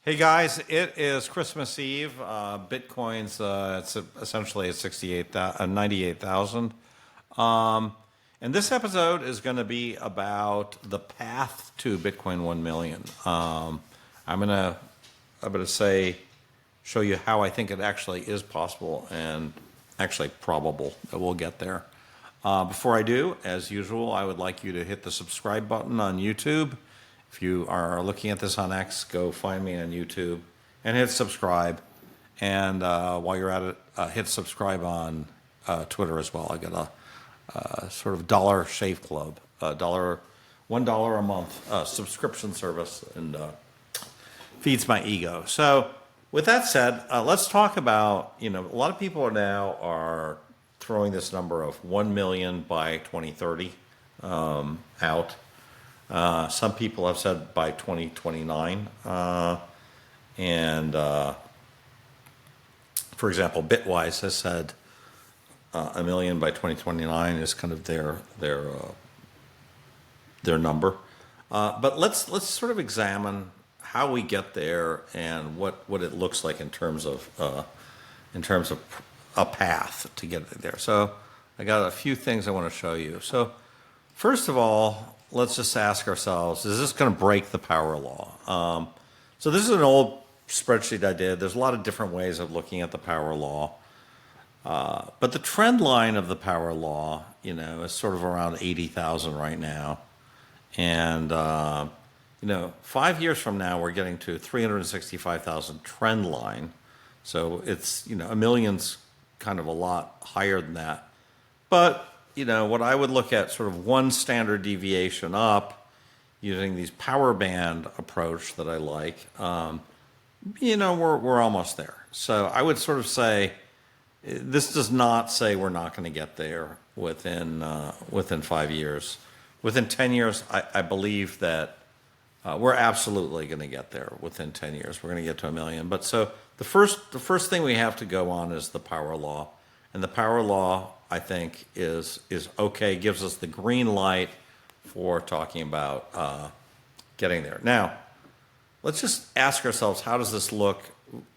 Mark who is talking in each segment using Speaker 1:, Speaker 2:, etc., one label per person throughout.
Speaker 1: Hey guys, it is Christmas Eve. Bitcoin's it's essentially at 98,000. And this episode is going to be about the path to Bitcoin 1 million. I'm gonna show you how I think it actually is possible and actually probable that we'll get there. Before I do, as usual, I would like you to hit the subscribe button on YouTube. If you are looking at this on X, go find me on YouTube and hit subscribe. And while you're at it, hit subscribe on Twitter as well. I got a sort of Dollar Shave Club, $1 a month subscription service, and feeds my ego. So with that said, let's talk about, a lot of people now are throwing this number of 1 million by 2030 out. Some people have said by 2029. For example, Bitwise has said 1 million by 2029 is kind of their number. But let's sort of examine how we get there and what it looks like in terms of a path to get there. So I got a few things I want to show you. So first of all, let's just ask ourselves, is this going to break the power law? So this is an old spreadsheet I did. There's a lot of different ways of looking at the power law. But the trend line of the power law, is sort of around 80,000 right now. And, 5 years from now, we're getting to 365,000 trend line. So it's, a million's kind of a lot higher than that. But what I would look at sort of one standard deviation up using these power band approach that I like, we're almost there. So I would sort of say, this does not say we're not going to get there within 5 years. Within 10 years, I believe that we're absolutely going to get there within 10 years. We're going to get to 1 million. But so the first thing we have to go on is the power law. And the power law, I think, is okay, gives us the green light for talking about getting there. Now, let's just ask ourselves, how does this look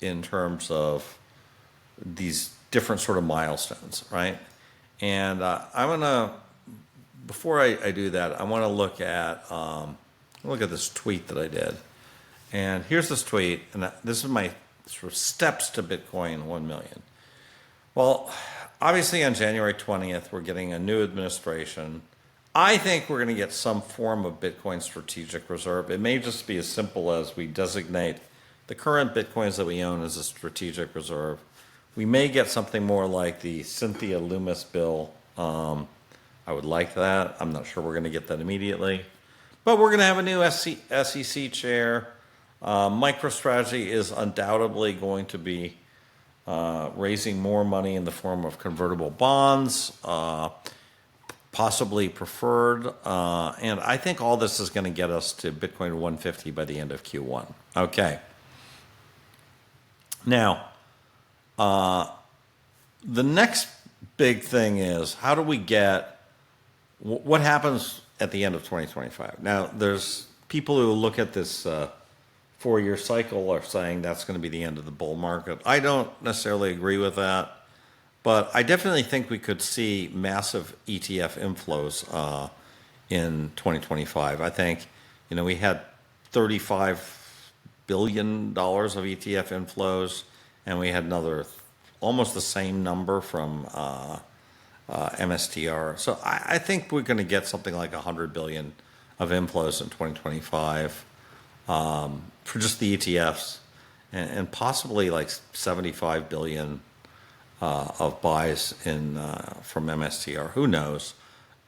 Speaker 1: in terms of these different sort of milestones, right? And before I do that, I want to look at this tweet that I did. And here's this tweet, and this is my sort of steps to Bitcoin 1 million. Well, obviously on January 20th, we're getting a new administration. I think we're going to get some form of Bitcoin strategic reserve. It may just be as simple as we designate the current Bitcoins that we own as a strategic reserve. We may get something more like the Cynthia Loomis bill. I would like that. I'm not sure we're going to get that immediately. But we're going to have a new SEC chair. MicroStrategy is undoubtedly going to be raising more money in the form of convertible bonds, possibly preferred. And I think all this is going to get us to Bitcoin 150 by the end of Q1. Okay. Now, the next big thing is, how do we get, what happens at the end of 2025? Now, there's people who look at this 4-year cycle are saying that's going to be the end of the bull market. I don't necessarily agree with that, but I definitely think we could see massive ETF inflows in 2025. I think, we had $35 billion of ETF inflows, and we had another almost the same number from MSTR. So I think we're going to get something like 100 billion of inflows in 2025 for just the ETFs, and possibly like 75 billion of buys from MSTR. Who knows?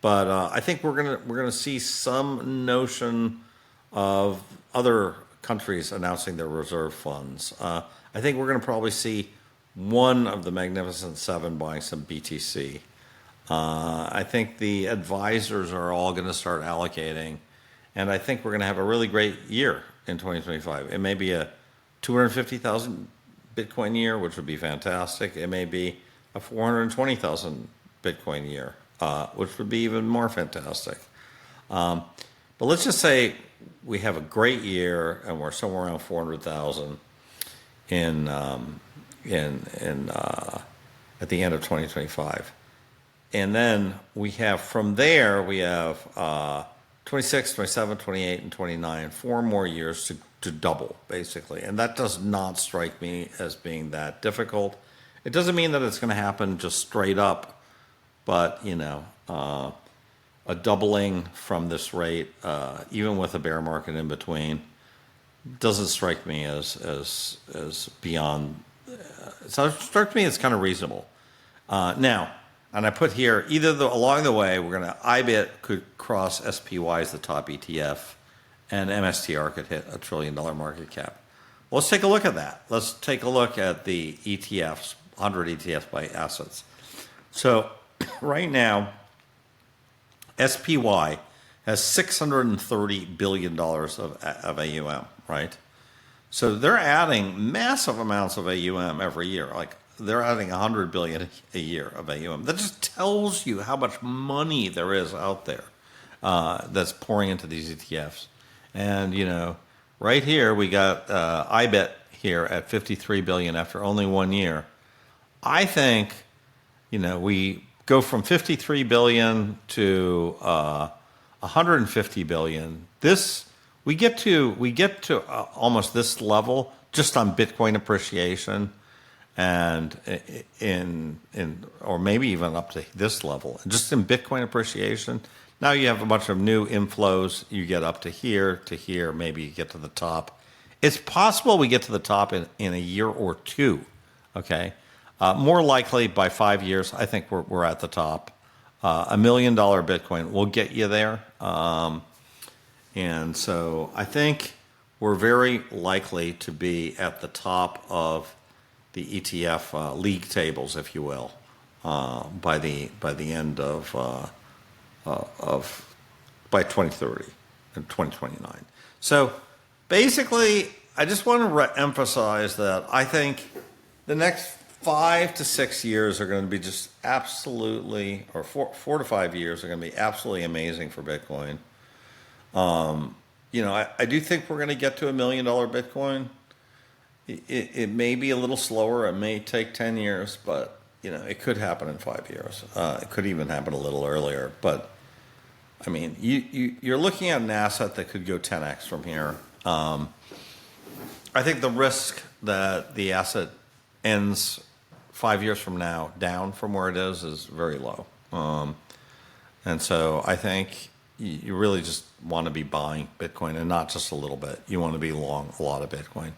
Speaker 1: But I think we're gonna see some notion of other countries announcing their reserve funds. I think we're going to probably see one of the Magnificent Seven buying some BTC. I think the advisors are all going to start allocating, and I think we're going to have a really great year in 2025. It may be a 250,000 Bitcoin year, which would be fantastic. It may be a 420,000 Bitcoin year, which would be even more fantastic. But let's just say we have a great year, and we're somewhere around 400,000 in at the end of 2025. And then we have, from there, we have 26, 27, 28, and 29, 4 more years to double, basically. And that does not strike me as being that difficult. It doesn't mean that it's going to happen just straight up, but, a doubling from this rate, even with a bear market in between, doesn't strike me as beyond. It strikes me as kind of reasonable. Now, and I put here, along the way, we're going to, IBIT could cross SPY as the top ETF, and MSTR could hit $1 trillion market cap. Well, let's take a look at that. Let's take a look at the ETFs, 100 ETFs by assets. So right now, SPY has $630 billion of AUM, right? So they're adding massive amounts of AUM every year. Like, they're adding 100 billion a year of AUM. That just tells you how much money there is out there that's pouring into these ETFs. And, right here, we got IBIT here at 53 billion after only 1 year. I think, we go from 53 billion to 150 billion. We get to almost this level just on Bitcoin appreciation, and or maybe even up to this level, just in Bitcoin appreciation. Now you have a bunch of new inflows. You get up to here, maybe you get to the top. It's possible we get to the top in a year or two, okay? More likely by 5 years, I think we're at the top. $1 million Bitcoin will get you there. And so I think we're very likely to be at the top of the ETF league tables, if you will, by the end of by 2030 and 2029. So basically, I just want to emphasize that I think the next 5 to 6 years are going to be just absolutely, or 4 to 5 years are going to be absolutely amazing for Bitcoin. I do think we're going to get to $1 million Bitcoin. It may be a little slower. It may take 10 years, but it could happen in 5 years. It could even happen a little earlier. But I mean, you're looking at an asset that could go 10x from here. I think the risk that the asset ends 5 years from now down from where it is very low. And so I think you really just want to be buying Bitcoin, and not just a little bit. You want to be long a lot of Bitcoin.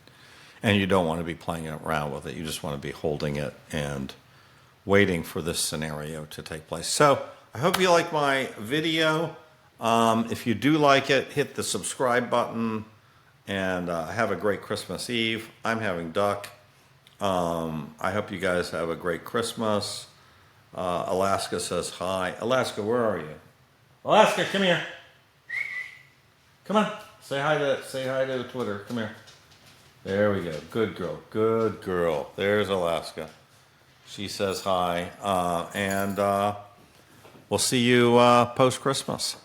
Speaker 1: And you don't want to be playing around with it. You just want to be holding it and waiting for this scenario to take place. So I hope you like my video. If you do like it, hit the subscribe button, and have a great Christmas Eve. I'm having duck. I hope you guys have a great Christmas. Alaska says hi. Alaska, where are you? Alaska, come here. Come on. Say hi to Twitter. Come here. There we go. Good girl. Good girl. There's Alaska. She says hi. And we'll see you post-Christmas.